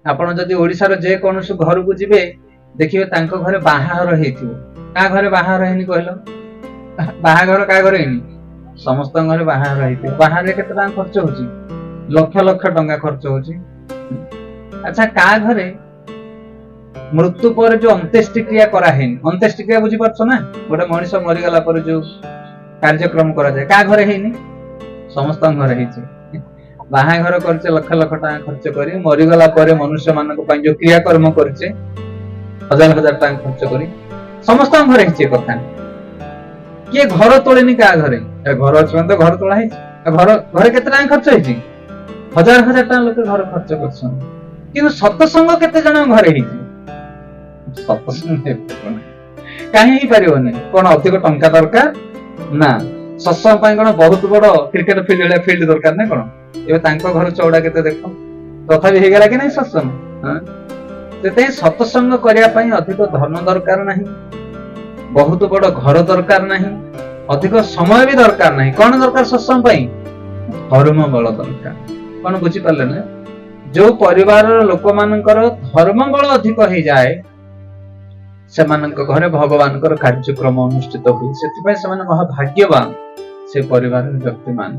ଆପଣ ଯଦି ଓଡିଶାର ଯେ କୌଣସି ଘରକୁ ଯିବେ ଦେଖିବେ ତାଙ୍କ ଘରେ ବାହାଘର ହେଇଥିବ। କାହା ଘରେ ବାହାଘର ହେଇନି କହିଲ? ବାହାଘର କାହା ଘରେ ହେଇନି? ସମସ୍ତଙ୍କ ଘରେ ବାହାଘର ହେଇଥିବ। ବାହାଘରରେ କେତେ ଟଙ୍କା ଖର୍ଚ୍ଚ ହଉଛି? ଲକ୍ଷ ଲକ୍ଷ ଟଙ୍କା ଖର୍ଚ୍ଚ ହଉଛି। ଆଚ୍ଛା, କାହା ଘରେ ମୃତ୍ୟୁ ପରେ ଯୋଉ ଅନ୍त्यେଷ୍ଟି କ୍ରିୟା କରାହେଇନି? ଅନ୍त्यେଷ୍ଟି କ୍ରିୟା ବୁଝିପାରୁଛ ନା? ଗୋଟେ ମଣିଷ ମରିଗଲା ପରେ ଯୋଉ କାର୍ଯ୍ୟକ୍ରମ କରାଯାଏ, କାହା ଘରେ ହେଇନି? ସମସ୍ତଙ୍କ ଘରେ ହେଇଛି। ବାହାଘର କରିଛେ ଲକ୍ଷ ଲକ୍ଷ ଟଙ୍କା ଖର୍ଚ୍ଚ କରି, ମରିଗଲା ପରେ ମନୁଷ୍ୟ ମାନଙ୍କ ପାଇଁ ଯୋଉ କ୍ରିୟାକର୍ମ କରିଛେ ହଜାର ହଜାର ଟଙ୍କା ଖର୍ଚ୍ଚ କରି, ସମସ୍ତଙ୍କ ଘରେ ହେଇଛି କଥା। କିଏ ଘର ତୋଳେନି କାହା ଘରେ? ଘର ଅଛି ମାନେ ତ ଘର ତୋଳା ହେଇଛି। ଘରେ କେତେ ଟଙ୍କା ଖର୍ଚ୍ଚ ହେଇଛି? ହଜାର ହଜାର ଟଙ୍କା ଲୋକ ଘର ଖର୍ଚ୍ଚ କରୁଛନ୍ତି। କିନ୍ତୁ ସତସଙ୍ଗ କେତେ ଜଣ ଘରେ ହେଇଛି? ସତସଙ୍ଗ କାହିଁ ହେଇପାରିବନି? କଣ ଅଧିକ ଟଙ୍କା ଦରକାର? ନା। ସତ୍ସଙ୍ଗ ପାଇଁ କଣ ବହୁତ ବଡ କ୍ରିକେଟ ଫିଲ୍ଡ ଦରକାର ନା କଣ? ଏବେ ତାଙ୍କ ଘର ଚଉଡା କେତେ ଦେଖ, ତଥାପି ହେଇଗଲା କି ନାଇଁ ସତ୍ସଙ୍ଗ? ସେଥିପାଇଁ ସତ୍ସଙ୍ଗ କରିବା ପାଇଁ ଅଧିକ ଧନ ଦରକାର ନାହିଁ, ବହୁତ ବଡ ଘର ଦରକାର ନାହିଁ, ଅଧିକ ସମୟ ବି ଦରକାର ନାହିଁ। କଣ ଦରକାର ସତ୍ସଙ୍ଗ ପାଇଁ? ଧର୍ମ ବଳ ଦରକାର। କଣ ବୁଝିପାରିଲେ ନା? ଯୋଉ ପରିବାରର ଲୋକମାନଙ୍କର ଧର୍ମ ବଳ ଅଧିକ ହେଇଯାଏ ସେମାନଙ୍କ ଘରେ ଭଗବାନଙ୍କର କାର୍ଯ୍ୟକ୍ରମ ଅନୁଷ୍ଠିତ ହୁଏ। ସେଥିପାଇଁ ସେମାନେ ମହାଭାଗ୍ୟବାନ ସେ ପରିବାରର ବ୍ୟକ୍ତି ମାନେ।